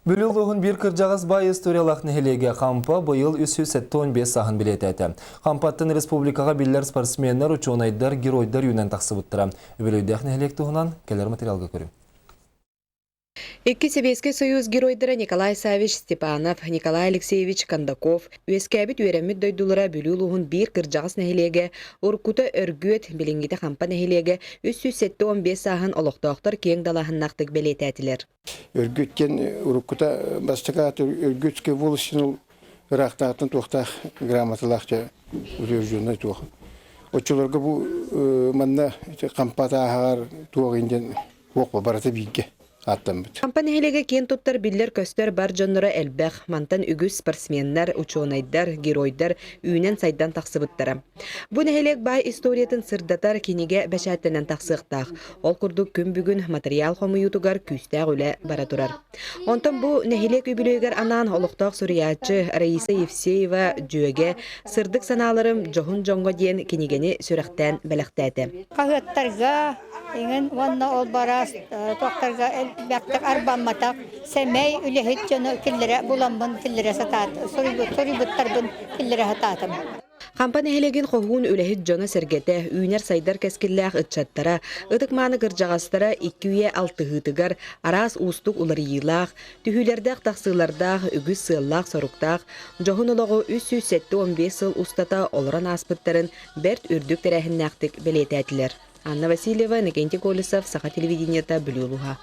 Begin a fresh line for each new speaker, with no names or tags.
Бүлілуғын бір кіржағыз бай историялақ нәхелеге қампа бұйыл 315 сағын білететі. Қампаттың республикаға білдер спортсменнер, учонайдар, геройдар юнен тақсы бұттыра. Өбілейдек нәхелек тұғынан келер материалға көрім.
Советский Союз геройдары Николай Савич Степанов, Николай Алексеевич Кондаков, Үескәбіт өремет дойдулыра бүлілуғын бір кіржағыз нәхелеге, Уркута өргөт білінгіті қампа нәхелеге 315 сағын олықтақтар кең далахыннақтық бәлет әтілер.
Өргөткен Уркута бастықат өргөтске волысының ұрақтағытын тоқтақ грамоталақча үржуына тоқ. Отчыларға бұл манна қампата ағар тоғынден оқпа бараты бейге.
Кампа нәхелеге кен туттар биллер көстер бар жоннора әлбәқ, мантан үгіз спортсменнар, учонайдар, геройдар үйінен сайдан тақсыбыттара. Бұ нәхелек бай историятын сырдатар кенеге бәшәттенен тақсықтақ. Ол күрдік күн бүгін материал қомыютугар күстәғ үлі бара тұрар. Онтан бұ нәхелек үбілегер анан олықтақ сұриятчы Раиса Евсеева жөге сырдық саналарым жоғын жоңға дейін кенегені сүрәқтен бәліқтәді.
Ingen vanna ol baras toqtarga baqtaq arbammataq semey ülehit jonu killere bulanbın killere satat soributtar killere hatatam.
Кампа нәхелеген қоғуын үләхет жона сәргеті, үйнер сайдар кәскілләқ үтчаттара, ұтықманы кіржағастара 2-6 ғытығар, арас ұстық ұлар елақ, түйілердәқ тақсылардақ, үгіз сыллақ соруқтақ, жоғын олығы 315 сыл ұстата олыран аспыттарын бәрт үрдік тәрәхін нәқтік бәлет әтілер. Анна Васильева, Никентий Колесов, Саха телевидениета, Бүлюлуға.